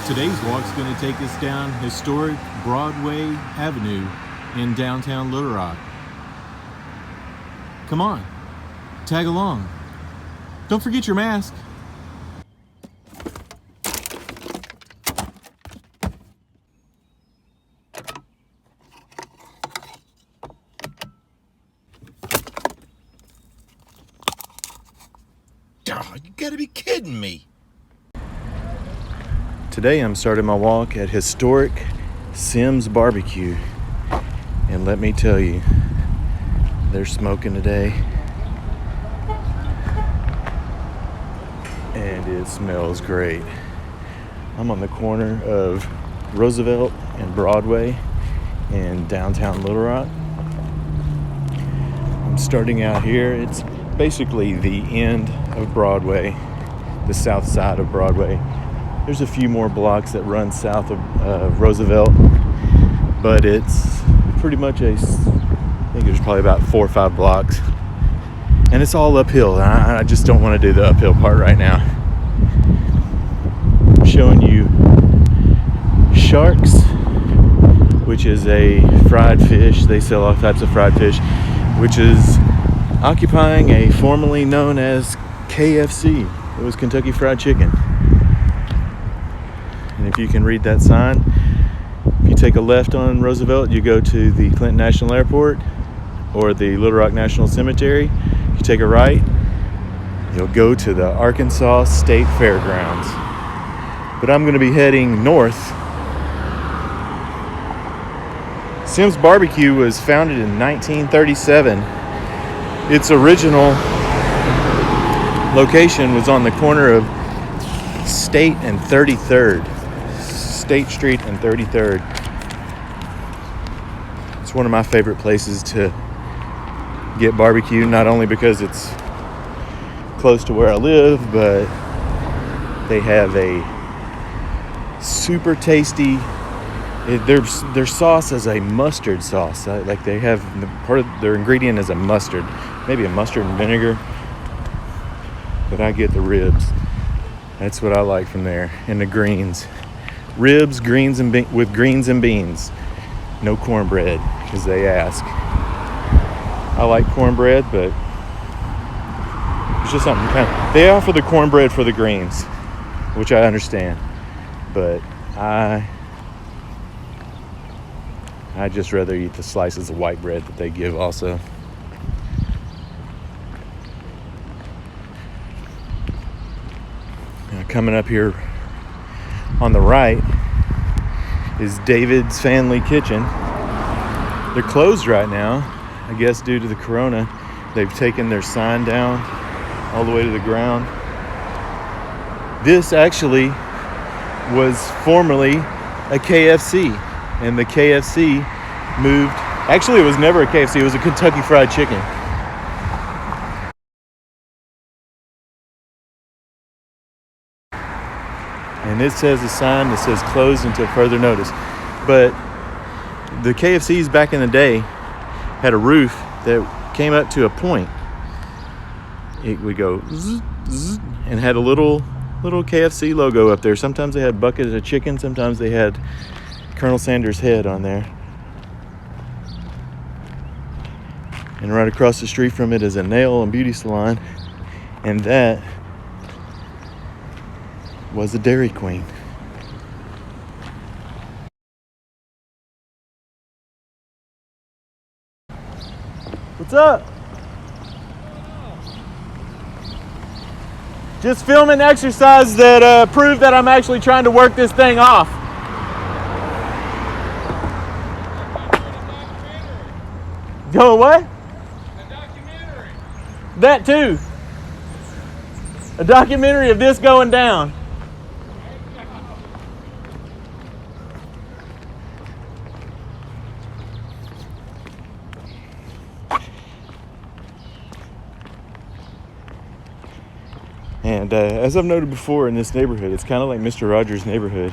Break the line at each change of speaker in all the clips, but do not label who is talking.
Today's walk's going to take us down historic Broadway Avenue in downtown Little Rock. Come on, tag along. Don't forget your mask.
Oh, you gotta be kidding me.
Today I'm starting my walk at historic Sims Barbecue. And let me tell you, they're smoking today. And it smells great. I'm on the corner of Roosevelt and Broadway in downtown Little Rock. I'm starting out here. It's basically the end of Broadway, the south side of Broadway. There's a few more blocks that run south of Roosevelt, but it's pretty much I think there's probably about 4 or 5 blocks, and it's all uphill. I just don't want to do the uphill part right now. I'm showing you Sharks, which is a fried fish. They sell all types of fried fish, which is occupying a formerly known as KFC. It was Kentucky Fried Chicken. And if you can read that sign, if you take a left on Roosevelt, you go to the Clinton National Airport or the Little Rock National Cemetery. If you take a right, you'll go to the Arkansas State Fairgrounds. But I'm going to be heading north. Sims Barbecue was founded in 1937. Its original location was on the corner of State and 33rd. State Street and 33rd. It's one of my favorite places to get barbecue, not only because it's close to where I live, but they have a super tasty, their sauce is a mustard sauce. Like they have part of their ingredient is a mustard, maybe a mustard and vinegar, but I get the ribs. That's what I like from there. And the greens. Ribs, greens, and with greens and beans. No cornbread, because they ask. I like cornbread, but it's just something they offer the cornbread for the greens, which I understand. But I just rather eat the slices of white bread that they give also. Now, coming up here on the right is David's Family Kitchen. They're closed right now, I guess due to the corona. They've taken their sign down all the way to the ground. This actually was formerly a KFC, and the KFC moved. Actually, it was never a KFC, it was a Kentucky Fried Chicken. And it says a sign that says closed until further notice. But the KFCs back in the day had a roof that came up to a point. It would go zzz, zzz, and had a little KFC logo up there. Sometimes they had buckets of chicken. Sometimes they had Colonel Sanders' head on there. And right across the street from it is a nail and beauty salon. And that was a Dairy Queen. What's up? Just filming exercise that prove that I'm actually trying to work this thing off. Go what?
A documentary.
That too. A documentary of this going down. And as I've noted before in this neighborhood, it's kind of like Mr. Rogers' neighborhood.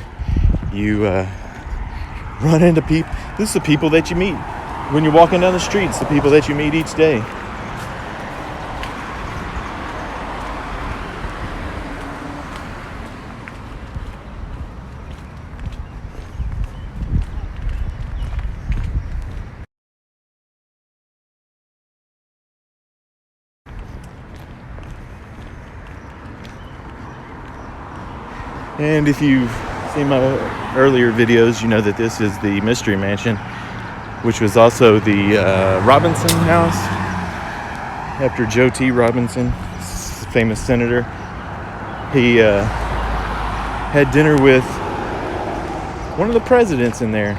You run into people. This is the people that you meet when you're walking down the street. It's the people that you meet each day. And if you've seen my earlier videos, you know that this is the Mystery Mansion, which was also the Robinson House, after Joe T. Robinson, famous senator. He had dinner with one of the presidents in there.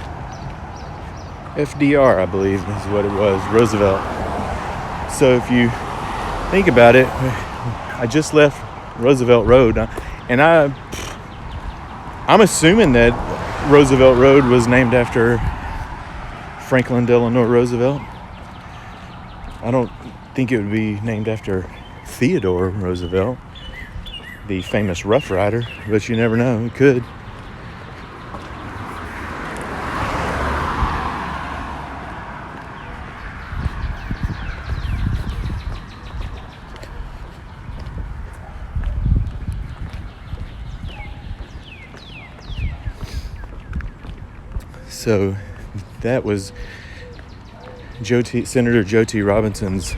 FDR, I believe, is what it was, Roosevelt. So if you think about it, I just left Roosevelt Road, and I'm assuming that Roosevelt Road was named after Franklin Delano Roosevelt. I don't think it would be named after Theodore Roosevelt, the famous Rough Rider, but you never know, it could. So that was Senator Joe T. Robinson's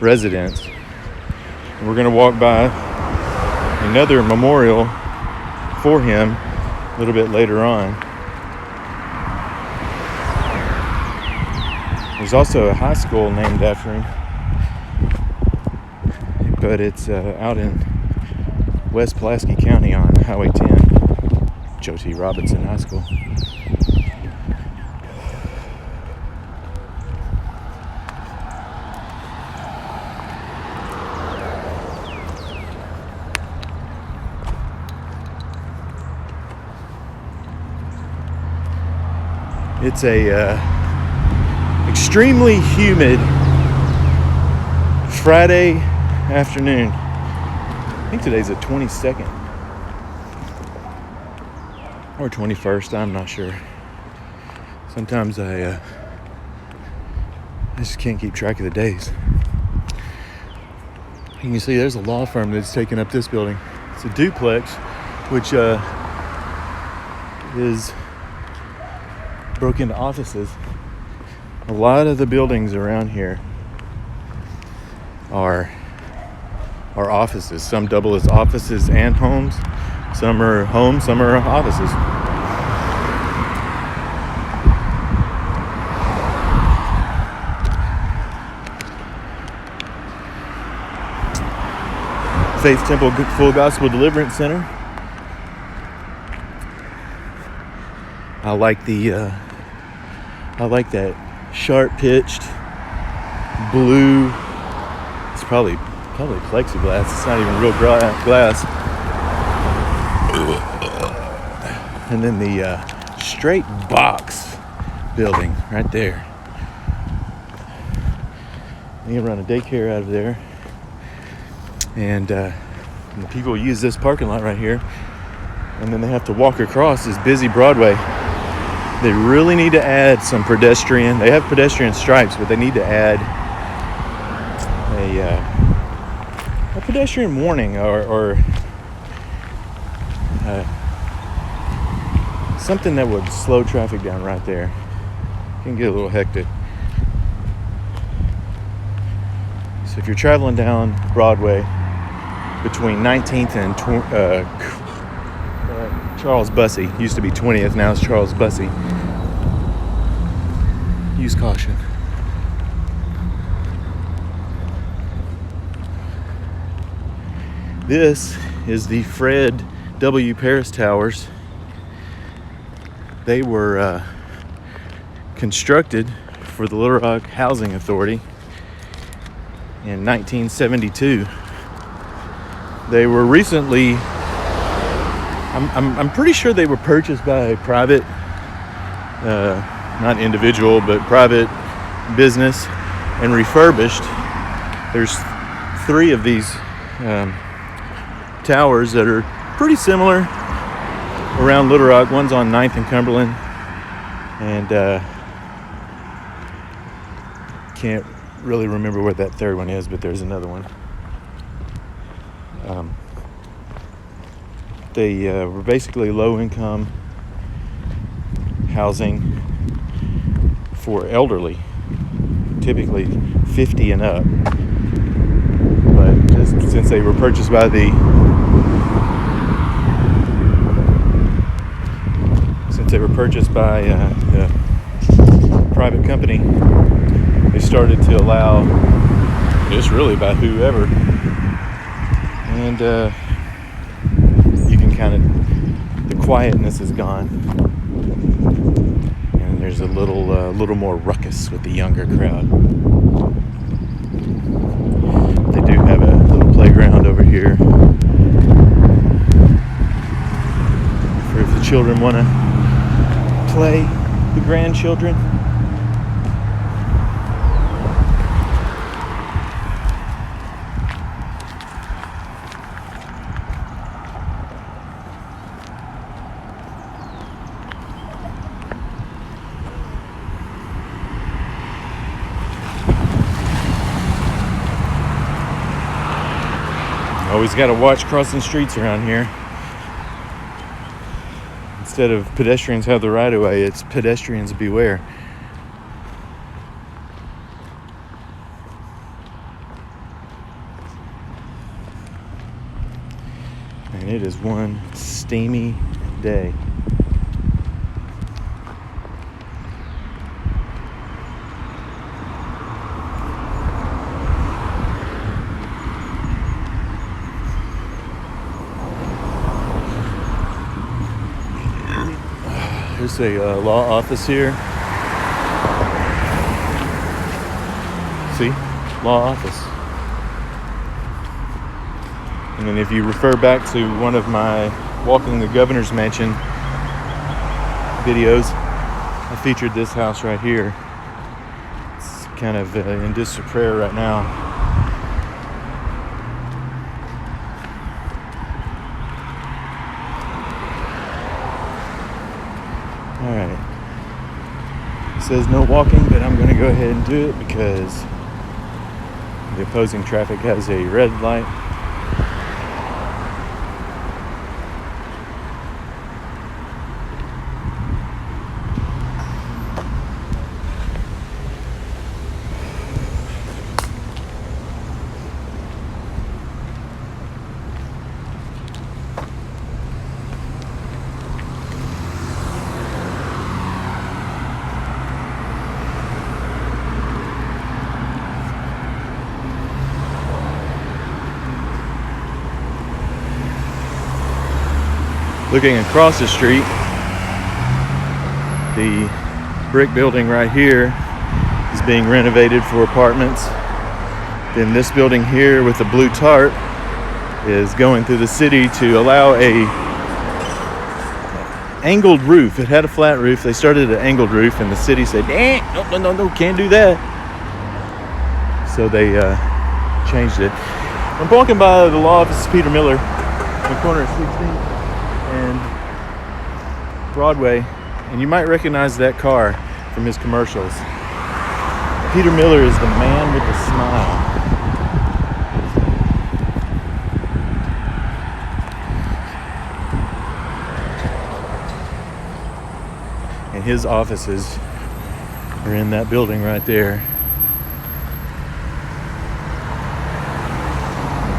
residence. We're going to walk by another memorial for him a little bit later on. There's also a high school named after him, but it's out in West Pulaski County on Highway 10, Joe T. Robinson High School. It's a extremely humid Friday afternoon. I think today's the 22nd or 21st. I'm not sure. Sometimes I just can't keep track of the days. You can see there's a law firm that's taken up this building. It's a duplex, which is broke into offices. A lot of the buildings around here are offices. Some double as offices and homes. Some are homes, some are offices. Faith Temple Full Gospel Deliverance Center. I like that sharp-pitched blue. It's probably plexiglass. It's not even real glass. And then the straight box building right there. You can run a daycare out of there. And the people use this parking lot right here. And then they have to walk across this busy Broadway. They really need to add some pedestrian. They have pedestrian stripes, but they need to add a pedestrian warning or something that would slow traffic down right there. It can get a little hectic. So if you're traveling down Broadway between 19th and Charles Bussey, used to be 20th, now it's Charles Bussey, use caution. This is the Fred W. Paris Towers. They were constructed for the Little Rock Housing Authority in 1972. They were recently, I'm pretty sure they were purchased by a private, not individual, but private business and refurbished. There's 3 of these towers that are pretty similar around Little Rock. One's on 9th and Cumberland, and can't really remember where that third one is, but there's another one. They were basically low-income housing for elderly, typically 50 and up. But just since they were purchased by the they were purchased by a private company, they started to allow, it's really about whoever, and you can kind of, the quietness is gone, and there's a little more ruckus with the younger crowd. They do have a little playground over here for if the children want to play, the grandchildren. Always got to watch crossing streets around here. Instead of pedestrians have the right of way, it's pedestrians beware. And it is one steamy day. There's a law office here. See? Law office. And then if you refer back to one of my Walking the Governor's Mansion videos, I featured this house right here. It's kind of in disrepair right now. Alright, it says no walking, but I'm going to go ahead and do it because the opposing traffic has a red light. Looking across the street, the brick building right here is being renovated for apartments. Then this building here with the blue tarp is going through the city to allow a angled roof. It had a flat roof. They started an angled roof and the city said, no, can't do that. So they changed it. I'm walking by the law office of Peter Miller on the corner of 16th and Broadway, and you might recognize that car from his commercials. Peter Miller is the man with the smile. And his offices are in that building right there.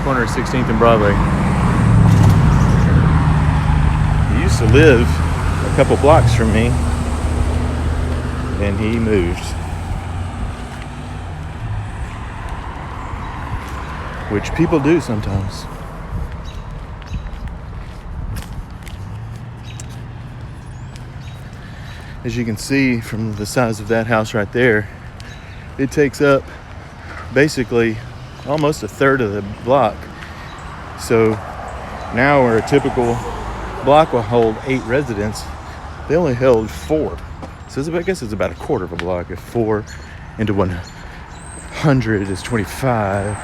Corner of 16th and Broadway. He used to live a couple blocks from me, and he moved. Which people do sometimes. As you can see from the size of that house right there, it takes up basically almost a third of the block. So now where a typical block will hold 8 residents, they only held 4. So I guess it's about a quarter of a block. If 4 into 100 is 25,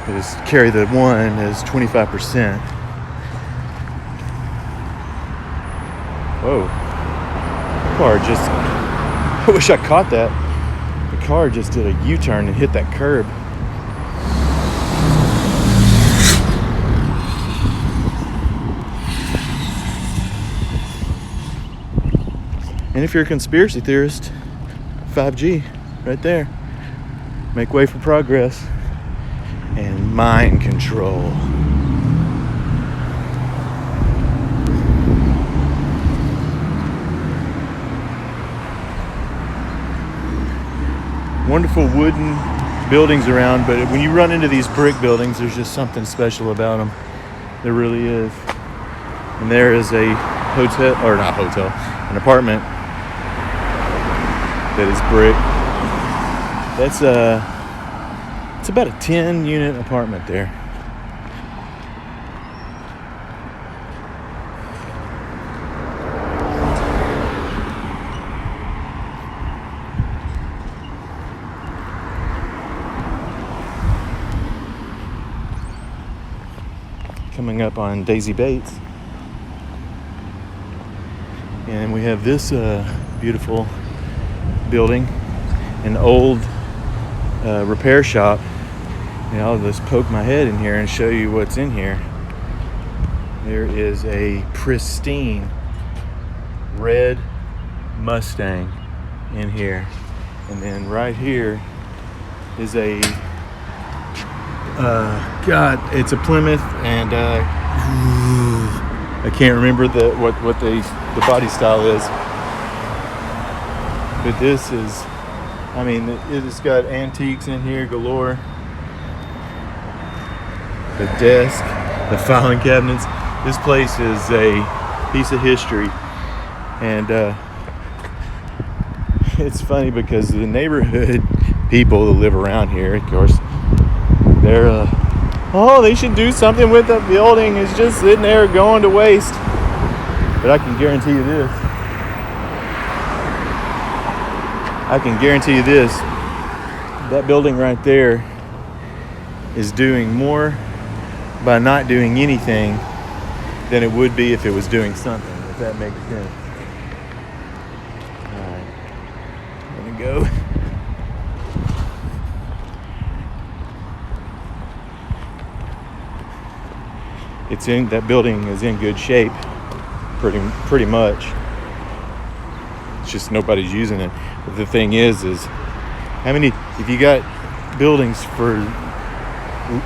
just carry the 1 is 25%. Whoa. The car just, I wish I caught that. The car just did a U-turn and hit that curb. And if you're a conspiracy theorist, 5G right there. Make way for progress and mind control. wonderful wooden buildings around, but when you run into these brick buildings, there's just something special about them. There really is. And there is a hotel, or not hotel, an apartment that is brick. It's about a 10-unit apartment there. Coming up on Daisy Bates. And we have this beautiful building, an old repair shop. And I'll just poke my head in here and show you what's in here. There is a pristine red Mustang in here. And then right here is a it's a Plymouth, and I can't remember what the body style is. But this is, I mean, it has got antiques in here galore. The desk, the filing cabinets. This place is a piece of history, and it's funny because the neighborhood people that live around here, of course, they're they should do something with that building. It's just sitting there going to waste. But I can guarantee you this. That building right there is doing more by not doing anything than it would be if it was doing something, if that makes sense. Alright. I'm gonna go. That building is in good shape, pretty much. It's just nobody's using it. But the thing is if you got buildings for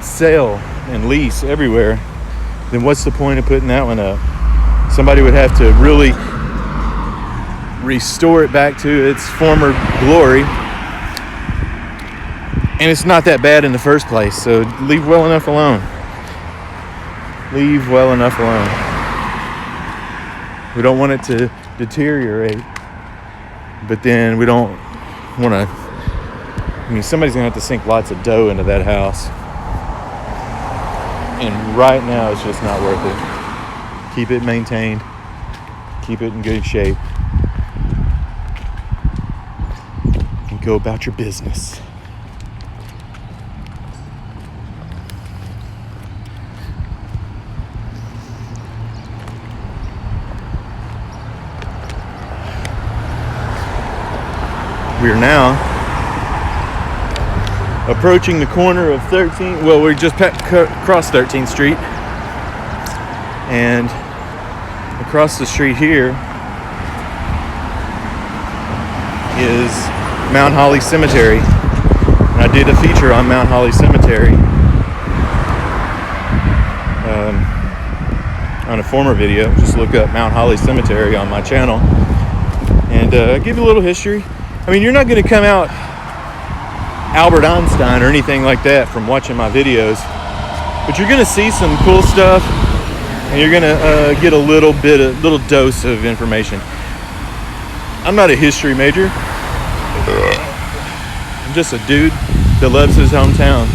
sale and lease everywhere, then what's the point of putting that one up? Somebody would have to really restore it back to its former glory. And it's not that bad in the first place, so leave well enough alone. Leave well enough alone. We don't want it to deteriorate, but then we don't want to. I mean, somebody's gonna have to sink lots of dough into that house, and right now it's just not worth it. Keep it maintained, keep it in good shape, and go about your business. We are now approaching the corner of 13th. Well, we just crossed 13th Street, and across the street here is Mount Holly Cemetery. And I did a feature on Mount Holly Cemetery on a former video. Just look up Mount Holly Cemetery on my channel, and give you a little history. I mean, you're not going to come out Albert Einstein or anything like that from watching my videos, but you're going to see some cool stuff, and you're going to get a little dose of information. I'm not a history major. I'm just a dude that loves his hometown.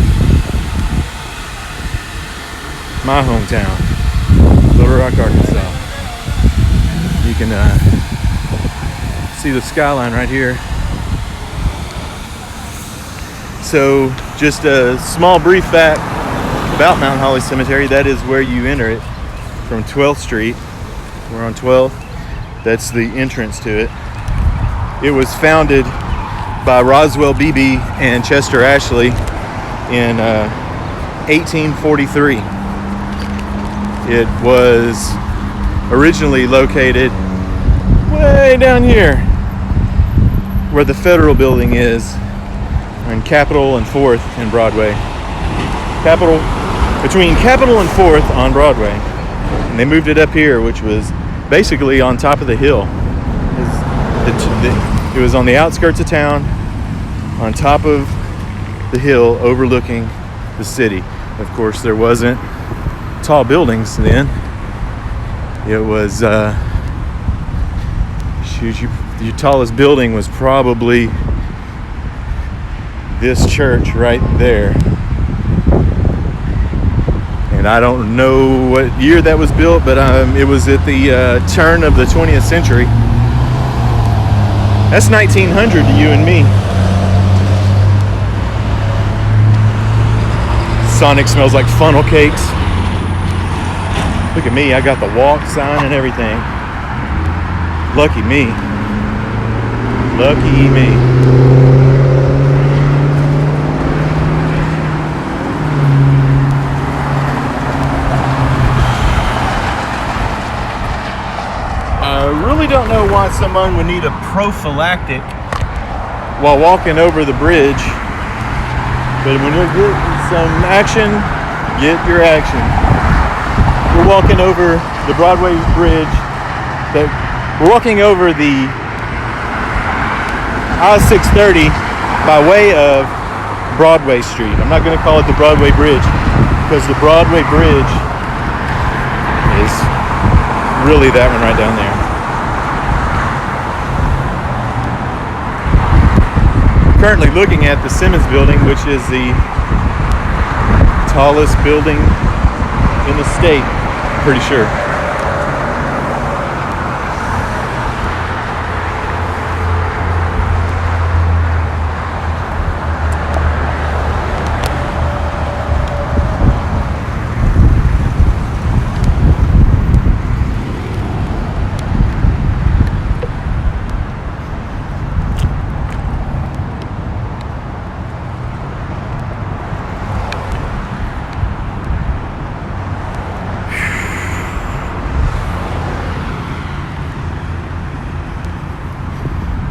My hometown, Little Rock, Arkansas. You can see the skyline right here. So, just a small brief fact about Mount Holly Cemetery. That is where you enter it from 12th Street. We're on 12th. That's the entrance to it. It was founded by Roswell Beebe and Chester Ashley in 1843. It was originally located way down here where the Federal Building is, on Capitol and 4th and Broadway. Between Capitol and 4th on Broadway. And they moved it up here, which was basically on top of the hill. It was on the outskirts of town, on top of the hill overlooking the city. Of course, there wasn't tall buildings then. It was your tallest building was probably this church right there. And I don't know what year that was built, but it was at the turn of the 20th century. That's 1900 to you and me. Sonic smells like funnel cakes. Look at me, I got the walk sign and everything. Lucky me. Lucky me. I really don't know why someone would need a prophylactic while walking over the bridge. But when you're getting some action, get your action. We're walking over the Broadway Bridge. We're walking over the I-630 by way of Broadway Street. I'm not going to call it the Broadway Bridge because the Broadway Bridge is really that one right down there. Currently looking at the Simmons Building, which is the tallest building in the state, I'm pretty sure.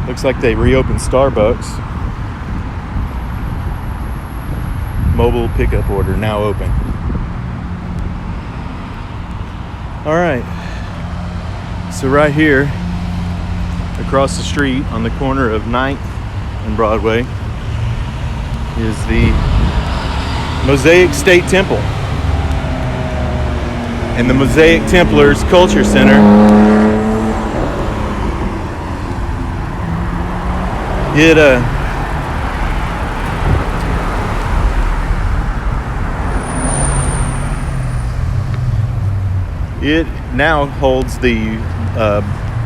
Looks like they reopened Starbucks. Mobile pickup order now open. All right. So right here, across the street on the corner of 9th and Broadway, is the Mosaic State Temple and the Mosaic Templars Culture Center. It now holds the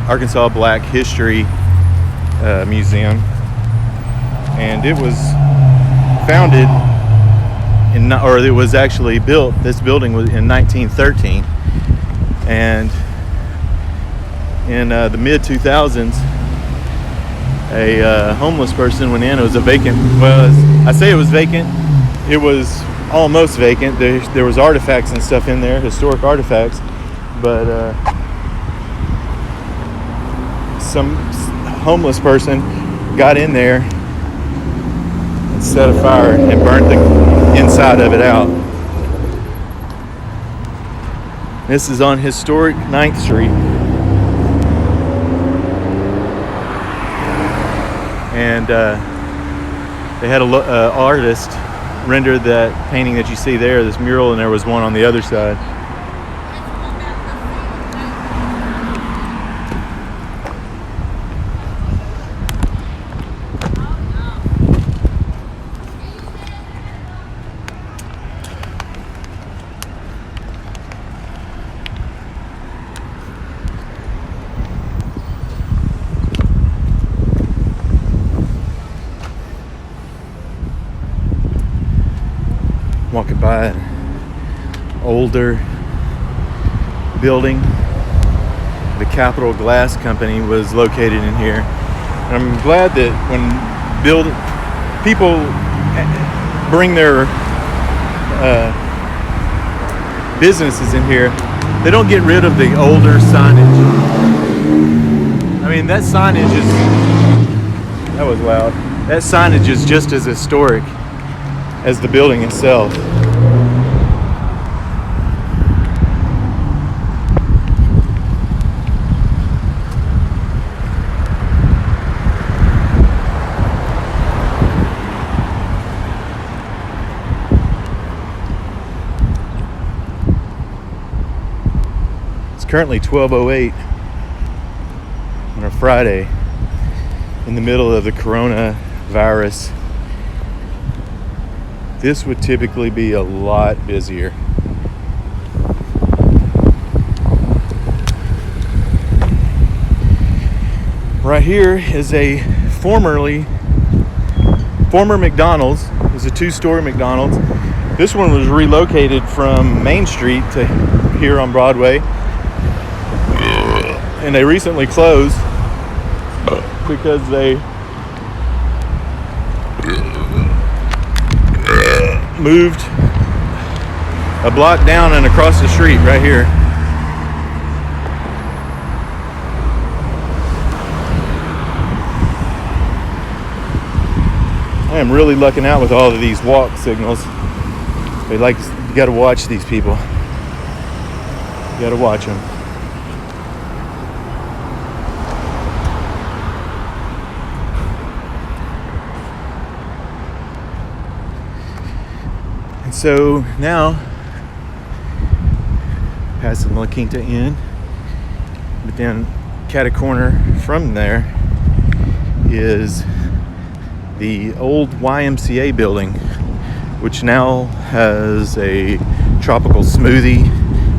Arkansas Black History Museum, and it was founded it was actually built. This building was in 1913, and in the mid 2000s. A homeless person went in. It was a vacant. Well, I say it was vacant. It was almost vacant. There was artifacts and stuff in there, historic artifacts, but some homeless person got in there and set a fire and burnt the inside of it out. This is on historic 9th Street. And they had an artist render that painting that you see there, this mural, and there was one on the other side. Walking by an older building. The Capital Glass Company was located in here. And I'm glad that when people bring their businesses in here, they don't get rid of the older signage. I mean, that signage is, that was loud. That signage is just as historic as the building itself. currently 12:08 on a Friday in the middle of the coronavirus. This would typically be a lot busier. Right here is a former McDonald's. It was a 2-story McDonald's. This one was relocated from Main Street to here on Broadway. And they recently closed because they moved a block down and across the street right here. I am really lucking out with all of these walk signals. But you gotta watch these people. You gotta watch them. And so now, passing La Quinta Inn, but then cat a corner from there is the old YMCA building, which now has a tropical smoothie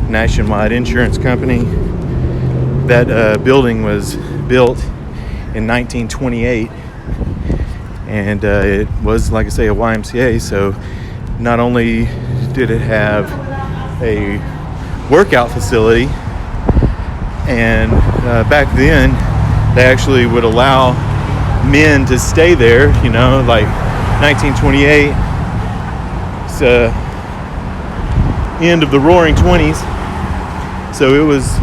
nationwide insurance company. That building was built in 1928, and it was, like I say, a YMCA. So not only did it have a workout facility, and back then they actually would allow men to stay there, like 1928, it's end of the Roaring 20s, so it was,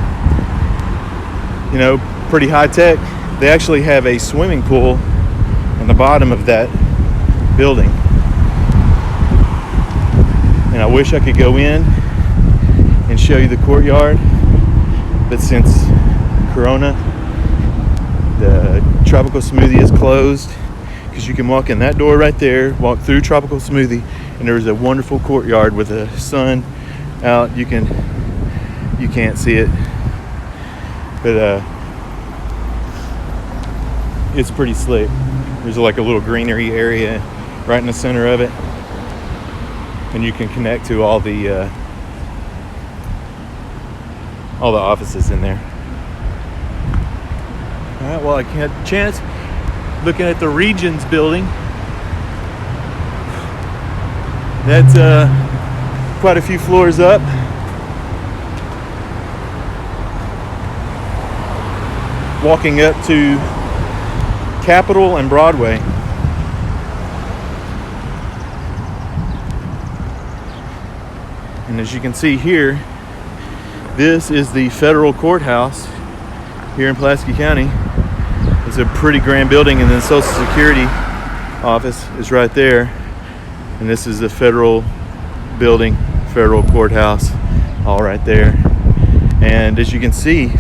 pretty high tech. They actually have a swimming pool on the bottom of that building, and I wish I could go in and show you the courtyard, but since Corona, the Tropical Smoothie is closed, because you can walk in that door right there, walk through Tropical Smoothie, and there's a wonderful courtyard with the sun out. You can't see it, but it's pretty slick. There's like a little greenery area right in the center of it, and you can connect to all the offices in there. All right, well, I had a chance looking at the Regions building. That's quite a few floors up. Walking up to Capitol and Broadway. And as you can see here, this is the federal courthouse here in Pulaski County. It's a pretty grand building, and then the Social Security office is right there. And this is the federal building, federal courthouse, all right there. And as you can see,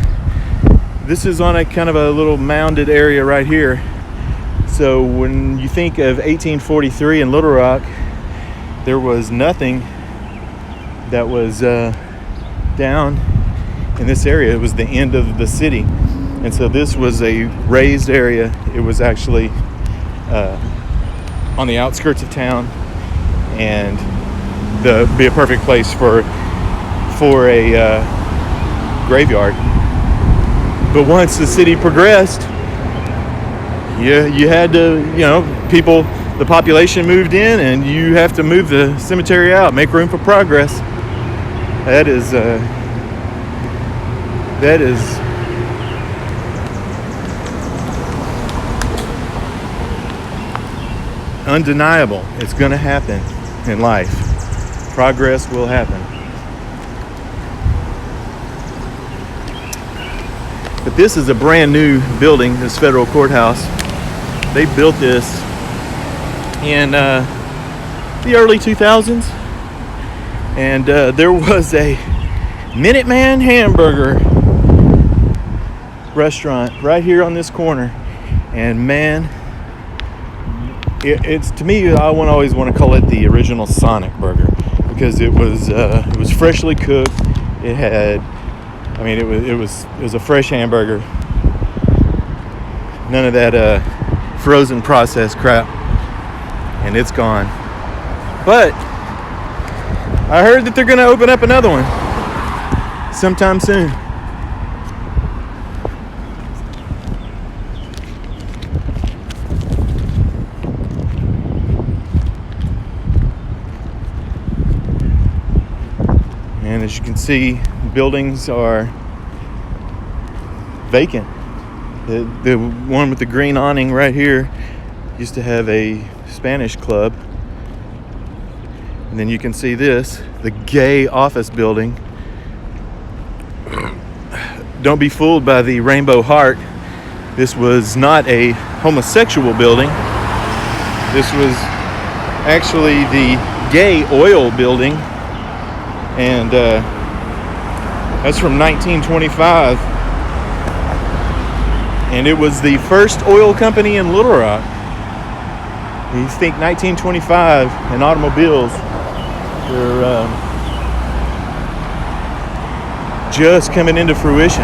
this is on a kind of a little mounded area right here. So when you think of 1843 in Little Rock, there was nothing that was down in this area. It was the end of the city, and so this was a raised area. It was actually on the outskirts of town, and be a perfect place for a graveyard. But once the city progressed, you had to, the population moved in, and you have to move the cemetery out, make room for progress. That is undeniable. It's going to happen in life. Progress will happen. But this is a brand new building, this federal courthouse. They built this in the early 2000s. And there was a Minuteman hamburger restaurant right here on this corner. And man, it's, to me, I always want to call it the original Sonic burger, because it was freshly cooked. It had I mean, it was a fresh hamburger. None of that frozen processed crap. And it's gone. But I heard that they're going to open up another one sometime soon. And as you can see, buildings are vacant. The one with the green awning right here used to have a Spanish club. And then you can see this, the gay office building. Don't be fooled by the Rainbow Heart. This was not a homosexual building. This was actually the gay oil building. And that's from 1925. And it was the first oil company in Little Rock. You think 1925 and automobiles were just coming into fruition.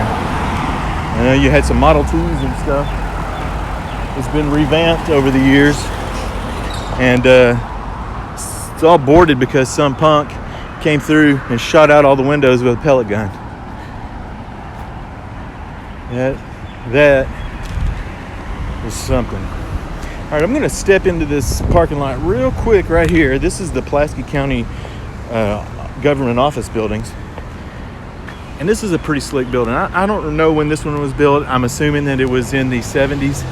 You had some Model 2s and stuff. It's been revamped over the years. And it's all boarded because some punk came through and shot out all the windows with a pellet gun. That was something. All right, I'm going to step into this parking lot real quick right here. This is the Pulaski County government office buildings. And this is a pretty slick building. I don't know when this one was built. I'm assuming that it was in the 70s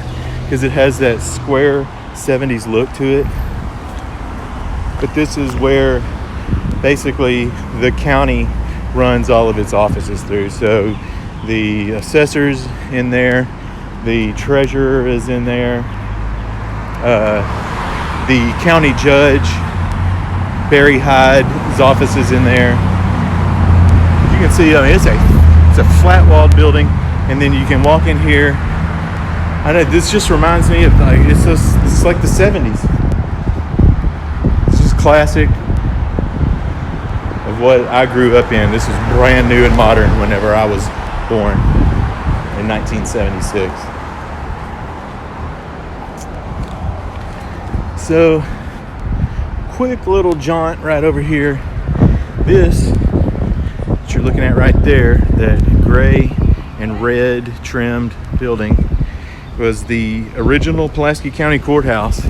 because it has that square 70s look to it. But this is where basically the county runs all of its offices through. So the assessor's in there, the treasurer is in there, the county judge, Barry Hyde's office is in there. You can see, I mean, it's a flat-walled building, and then you can walk in here. I know this just reminds me of it's like the 70s. It's just classic of what I grew up in. This is brand new and modern whenever I was born in 1976. So, quick little jaunt right over here. This that you're looking at right there, that gray and red trimmed building, was the original Pulaski County Courthouse.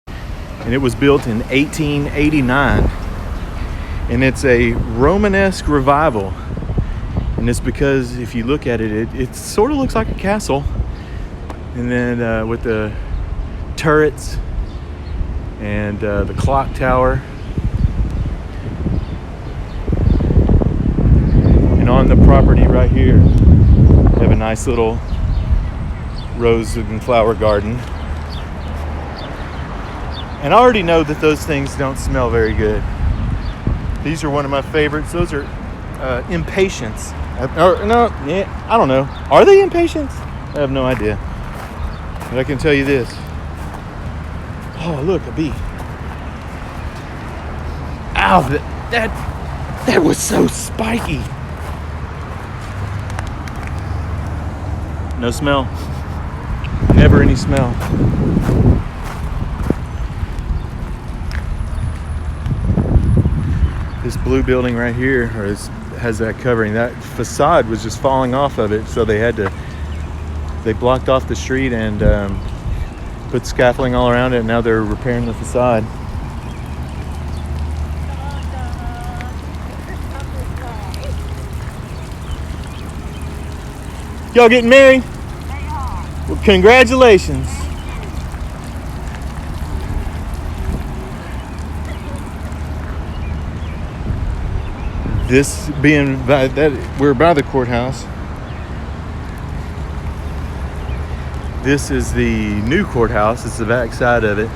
And it was built in 1889. And it's a Romanesque revival. And it's because if you look at it, it sort of looks like a castle. And then with the turrets and the clock tower. And on the property right here, we have a nice little rose and flower garden. And I already know that those things don't smell very good. These are one of my favorites. Those are impatiens. I don't know. Are they impatiens? I have no idea. But I can tell you this. Oh, look, a bee. Ow, that was so spiky. No smell. Never any smell. This blue building right here has that covering. That facade was just falling off of it, so they blocked off the street and put scaffolding all around it, and now they're repairing the facade. Y'all getting married? Well, congratulations. This being we're by the courthouse. This is the new courthouse. It's the back side of it.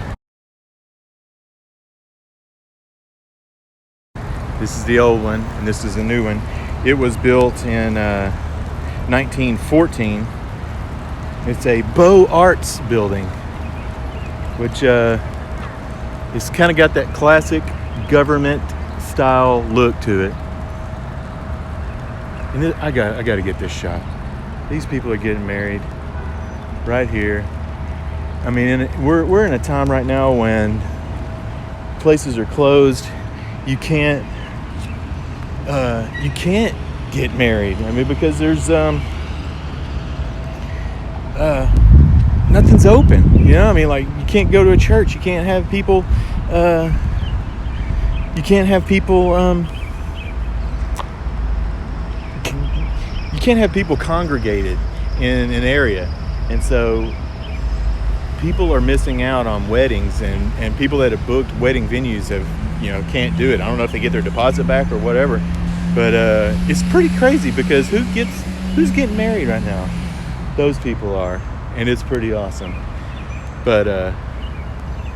This is the old one, and this is the new one. It was built in 1914. It's a Beaux Arts building, which it's kind of got that classic government style look to it. And I got to get this shot. These people are getting married right here. I mean, we're in a time right now when places are closed. You can't get married. I mean, because there's nothing's open. You know, I mean, like, you can't go to a church. You can't have people. You can't have people congregated in an area, and so people are missing out on weddings, and people that have booked wedding venues can't do it. I don't know if they get their deposit back or whatever, but it's pretty crazy because who's getting married right now? Those people are, and it's pretty awesome. But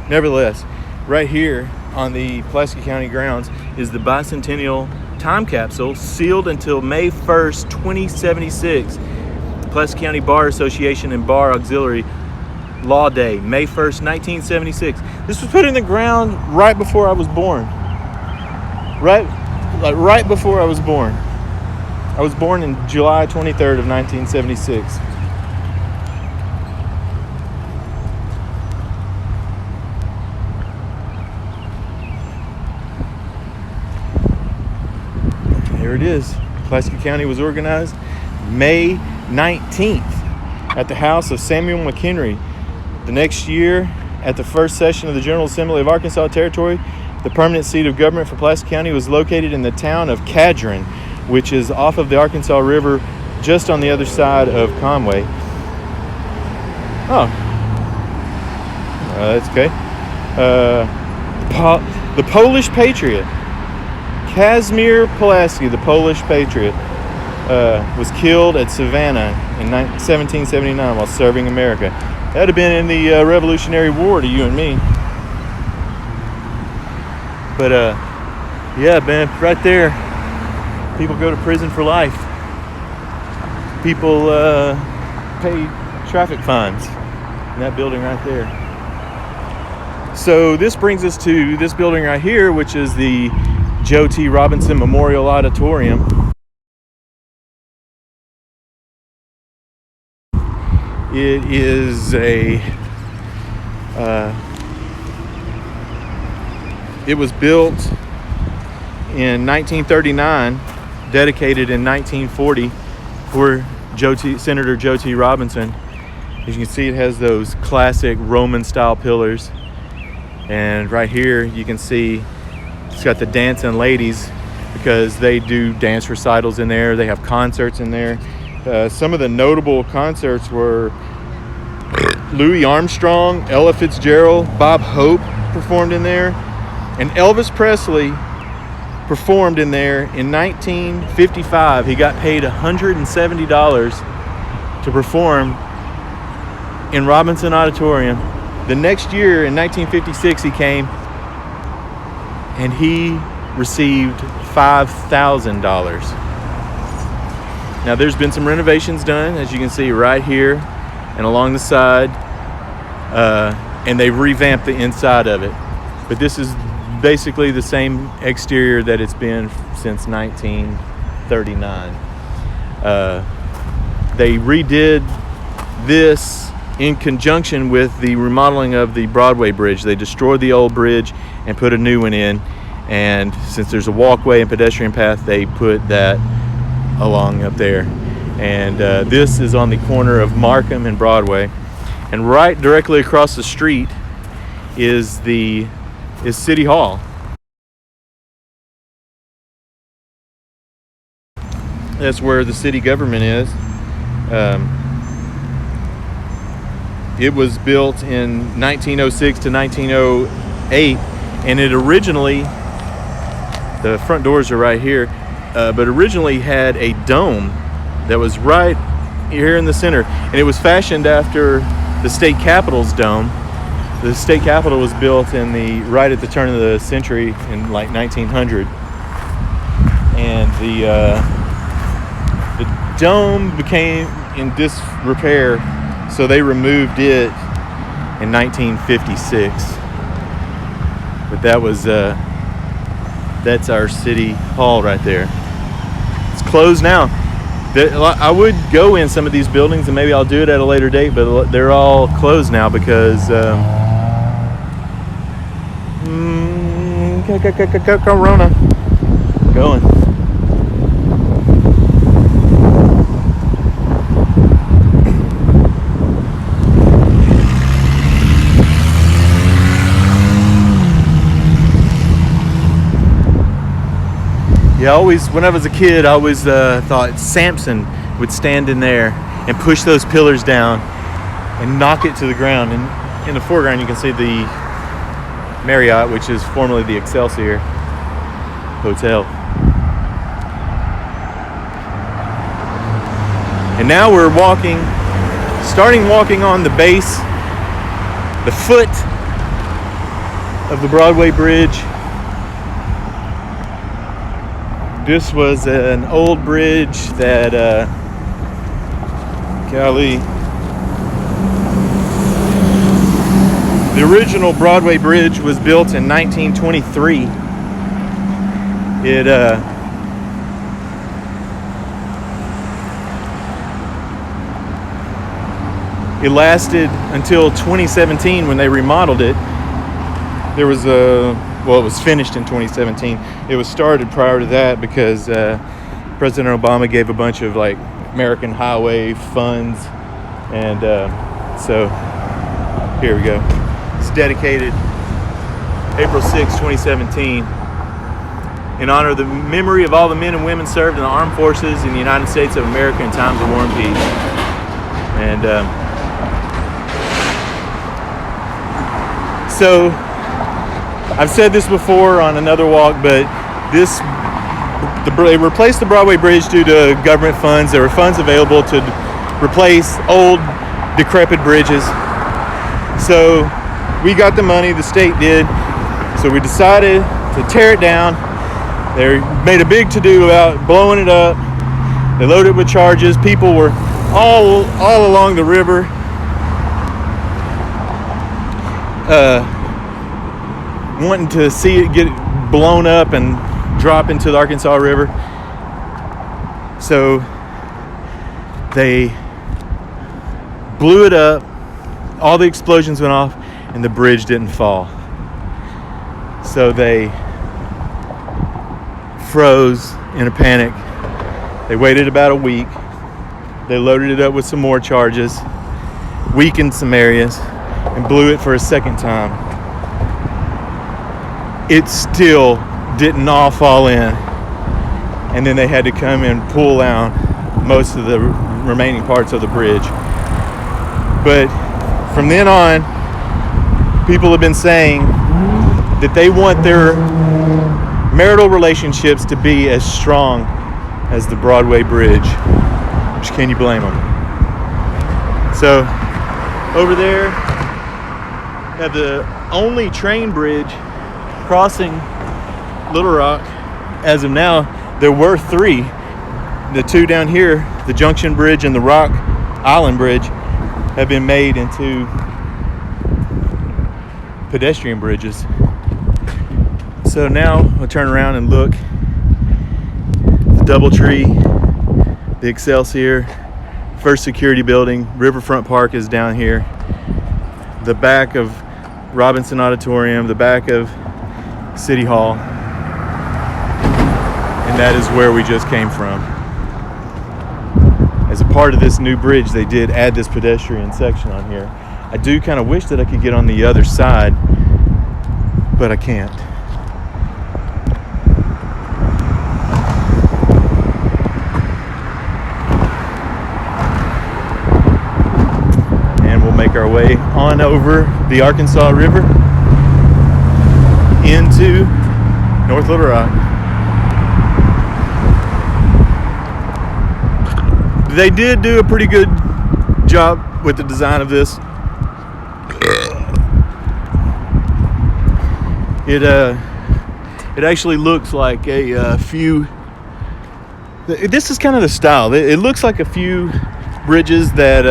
nevertheless, right here on the Pulaski County grounds is the bicentennial time capsule, sealed until May 1st, 2076. Pulaski County Bar Association and Bar Auxiliary Law Day, May 1st, 1976. This was put in the ground right before I was born. Right before I was born. I was born in July 23rd of 1976. There it is. Pulaski County was organized May 19th at the house of Samuel McHenry. The next year, at the first session of the General Assembly of Arkansas Territory, the permanent seat of government for Pulaski County was located in the town of Cadron, which is off of the Arkansas River, just on the other side of Conway. Oh, that's okay. The Polish Patriot, Casimir Pulaski, the Polish Patriot, was killed at Savannah in 1779 while serving America. That'd have been in the Revolutionary War to you and me. But yeah, man, right there, people go to prison for life. People pay traffic fines in that building right there. So this brings us to this building right here, which is the Joe T. Robinson Memorial Auditorium. It is it was built in 1939, dedicated in 1940 for Senator Joe T. Robinson. As you can see, it has those classic Roman-style pillars. And right here, you can see it's got the dancing ladies because they do dance recitals in there. They have concerts in there. Some of the notable concerts were Louis Armstrong, Ella Fitzgerald, Bob Hope performed in there, and Elvis Presley performed in there in 1955. He got paid $170 to perform in Robinson Auditorium. The next year, in 1956, he came and he received $5,000. Now, there's been some renovations done, as you can see right here and along the side, and they've revamped the inside of it. But this is basically the same exterior that it's been since 1939. They redid this in conjunction with the remodeling of the Broadway Bridge. They destroyed the old bridge and put a new one in, and since there's a walkway and pedestrian path, they put that along up there. And this is on the corner of Markham and Broadway, and right directly across the street is City Hall. That's where the city government is. It was built in 1906 to 1908, and it originally, the front doors are right here, but originally had a dome that was right here in the center, and it was fashioned after the state capitol's dome. The state capitol was built right at the turn of the century in like 1900, and the dome became in disrepair, so they removed it in 1956. But that was That's our city hall right there. It's closed now. I would go in some of these buildings, and maybe I'll do it at a later date, but they're all closed now because Corona going. Yeah, when I was a kid, I always thought Samson would stand in there and push those pillars down and knock it to the ground. And in the foreground, you can see the Marriott, which is formerly the Excelsior Hotel. And now we're starting walking on the base, the foot of the Broadway Bridge. This was an old bridge that, the original Broadway Bridge was built in 1923. It lasted until 2017 when they remodeled it. There was it was finished in 2017. It was started prior to that because President Obama gave a bunch of like American highway funds, and so here we go. It's dedicated April 6, 2017, in honor of the memory of all the men and women served in the armed forces in the United States of America in times of war and peace. And so I've said this before on another walk, but they replaced the Broadway Bridge due to government funds. There were funds available to replace old, decrepit bridges. So we got the money, the state did. So we decided to tear it down. They made a big to-do about blowing it up. They loaded it with charges. People were all along the river wanting to see it get blown up and drop into the Arkansas River. So they blew it up, all the explosions went off, and the bridge didn't fall. So they froze in a panic. They waited about a week. They loaded it up with some more charges, weakened some areas, and blew it for a second time. It still didn't all fall in, and then they had to come and pull out most of the remaining parts of the bridge. But from then on, people have been saying that they want their marital relationships to be as strong as the Broadway Bridge. Which, can you blame them? So over there, have the only train bridge crossing Little Rock. As of now, there were 3. The 2 down here, the Junction Bridge and the Rock Island Bridge, have been made into pedestrian bridges. So now we'll turn around and look. The DoubleTree, the Excelsior, First Security Building, Riverfront Park is down here. The back of Robinson Auditorium, the back of City Hall, and that is where we just came from. As a part of this new bridge, they did add this pedestrian section on here. I do kind of wish that I could get on the other side, but I can't. And we'll make our way on over the Arkansas River into North Little Rock. They did do a pretty good job with the design of this. It actually looks like a few. This is kind of the style. It looks like a few bridges that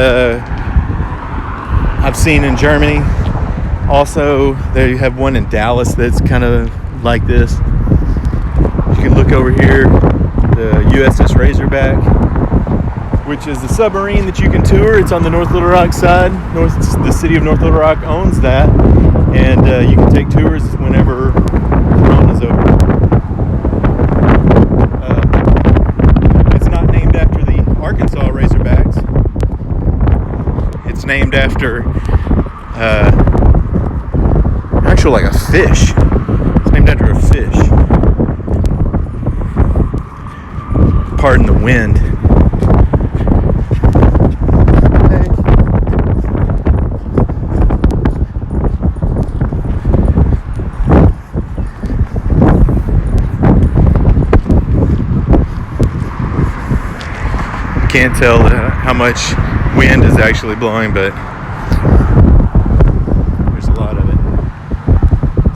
I've seen in Germany. Also, they have one in Dallas that's kind of like this. can look over here, the USS Razorback, which is the submarine that you can tour. It's on the North Little Rock side. The city of North Little Rock owns that, and you can take tours whenever Corona's over. It's not named after the Arkansas Razorbacks. It's named after actually like a fish. It's named after a fish. Pardon the wind. Can't tell how much wind is actually blowing, but there's a lot of it.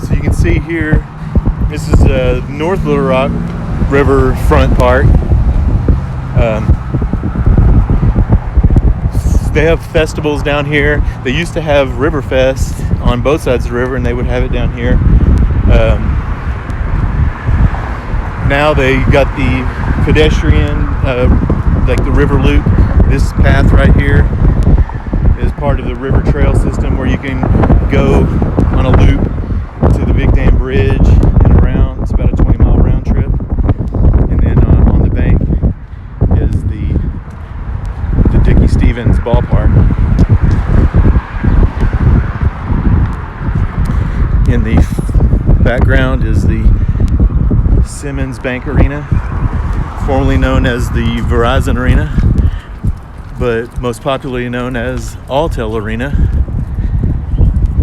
So you can see here, this is North Little Rock Riverfront Park. They have festivals down here. They used to have Riverfest on both sides of the river, and they would have it down here. Now they got the pedestrian, like the river loop. This path right here is part of the river trail system where you can go on a loop to the Big Dam Bridge and around. It's about a 20-mile round trip. And then on the bank is the Dickey Stevens ballpark. In the background is the Simmons Bank Arena, formerly known as the Verizon Arena, but most popularly known as Alltel Arena.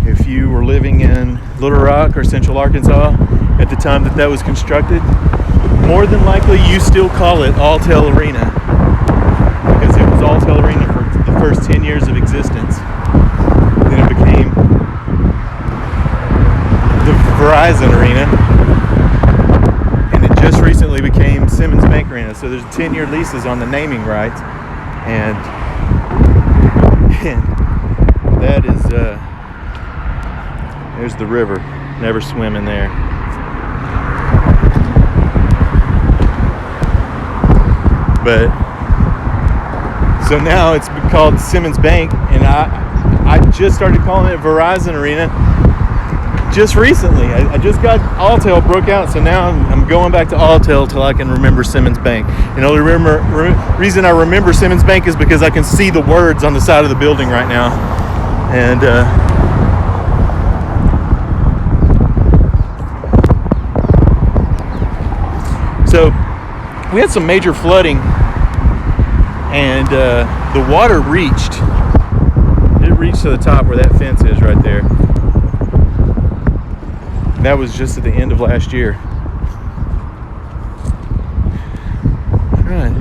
If you were living in Little Rock or Central Arkansas at the time that was constructed, more than likely you still call it Alltel Arena, because it was Alltel Arena for the first 10 years of existence. Then it became the Verizon Arena, and it just recently became Simmons Bank Arena. So there's 10-year leases on the naming rights, and that is there's the river. Never swim in there. But so now it's called Simmons Bank, and I just started calling it Verizon Arena just recently. I just got Alltel broke out, so now I'm going back to Alltel till I can remember Simmons Bank. And the only reason I remember Simmons Bank is because I can see the words on the side of the building right now. And so we had some major flooding, and the water reached to the top where that fence is right there. That was just at the end of last year. All right,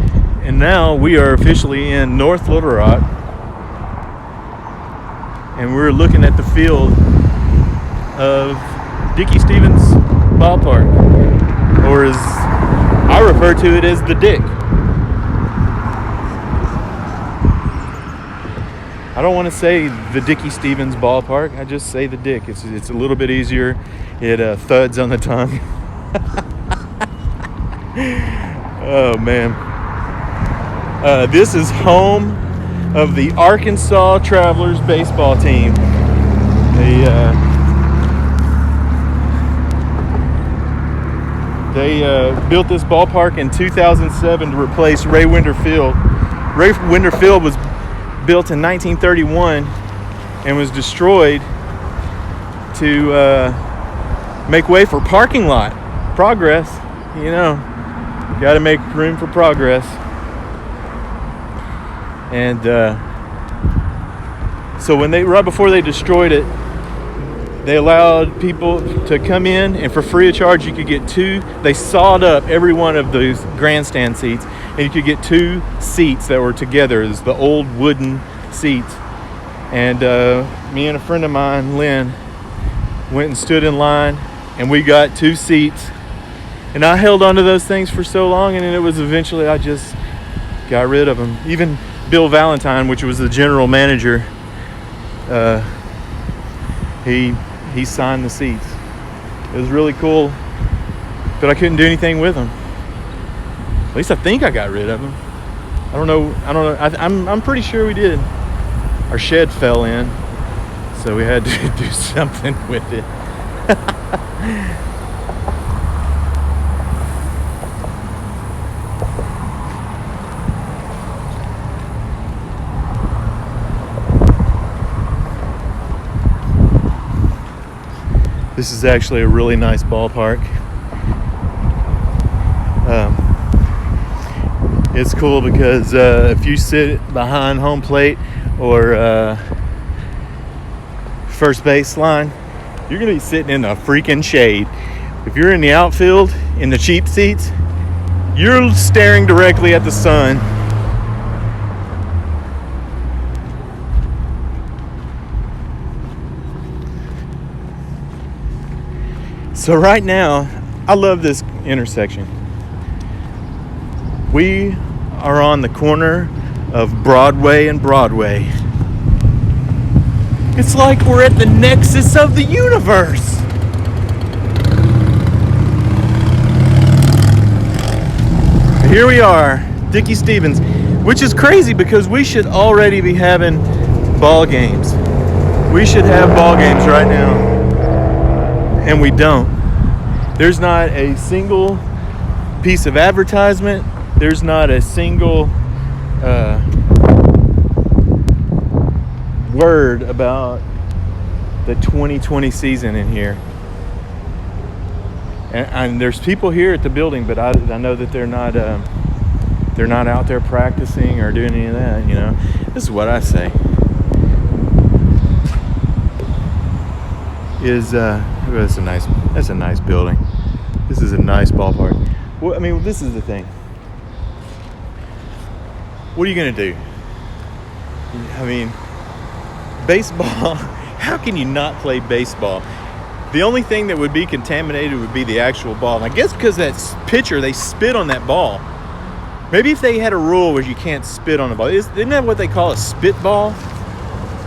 and now we are officially in North Little Rock, and we're looking at the field of Dickey Stevens Ballpark, or as I refer to it as the Dick. I don't want to say the Dickey Stevens Ballpark. I just say the Dick. It's a little bit easier. It thuds on the tongue. Oh man. This is home of the Arkansas Travelers baseball team. They built this ballpark in 2007 to replace Ray Winder Field. Ray Winder Field was built in 1931 and was destroyed to make way for parking lot progress. You know, got to make room for progress. And so right before they destroyed it, they allowed people to come in, and for free of charge you could get they sawed up every one of those grandstand seats, and you could get 2 seats that were together. It was the old wooden seats. And me and a friend of mine, Lynn, went and stood in line, and we got 2 seats. And I held onto those things for so long, and then it was eventually I just got rid of them. Even Bill Valentine, which was the general manager, he signed the seats. It was really cool but I couldn't do anything with them. At least I think I got rid of them. I don't know. I'm pretty sure we did. Our shed fell in, so we had to do something with it. This is actually a really nice ballpark. It's cool because if you sit behind home plate or first base line, you're gonna be sitting in the freaking shade. If you're in the outfield in the cheap seats, you're staring directly at the sun. So right now, I love this intersection. We are on the corner of Broadway and Broadway. It's like we're at the nexus of the universe. Here we are, Dickie Stevens, which is crazy because we should already be having ball games. We should have ball games right now, and we don't. There's not a single piece of advertisement. There's not a single word about the 2020 season in here. And there's people here at the building, but I know that they're not out there practicing or doing any of that. You know, this is what I say. That's a nice building. This is a nice ballpark. Well, I mean, this is the thing. What are you gonna do? I mean, baseball. How can you not play baseball? The only thing that would be contaminated would be the actual ball. And I guess because that pitcher, they spit on that ball. Maybe if they had a rule where you can't spit on the ball. Isn't that what they call a spitball?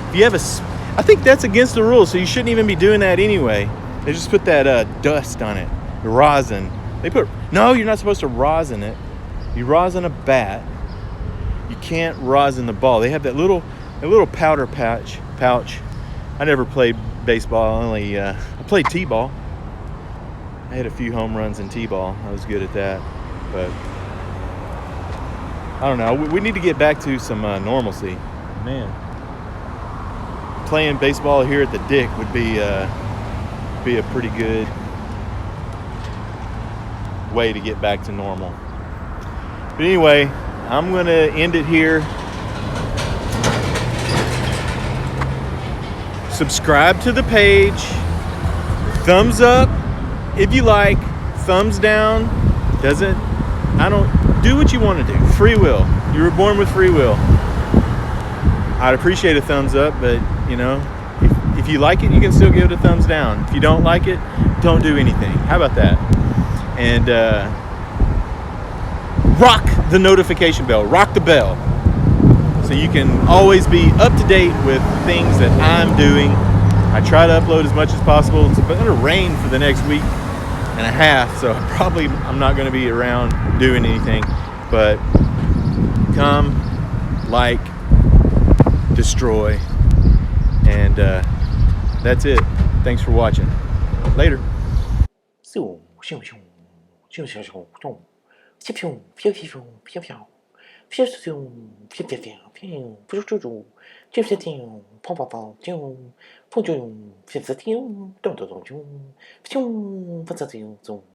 If you have I think that's against the rules, so you shouldn't even be doing that anyway. They just put that dust on it, the rosin. No, you're not supposed to rosin it. You rosin a bat. You can't rosin the ball. They have that little powder pouch. I never played baseball. I played t-ball. I had a few home runs in t-ball. I was good at that, but I don't know. We need to get back to some normalcy, man. Playing baseball here at the Dick would be a pretty good way to get back to normal. But anyway, I'm gonna end it here. Subscribe to the page. Thumbs up if you like. Thumbs down. Do what you want to do. Free will. You were born with free will. I'd appreciate a thumbs up, but you know, if you like it, you can still give it a thumbs down. If you don't like it, don't do anything. How about that? And rock the notification bell. Rock the bell. So you can always be up to date with things that I'm doing. I try to upload as much as possible. It's going to rain for the next week and a half, so I'm not going to be around doing anything. But come, like, destroy, and that's it. Thanks for watching. Later.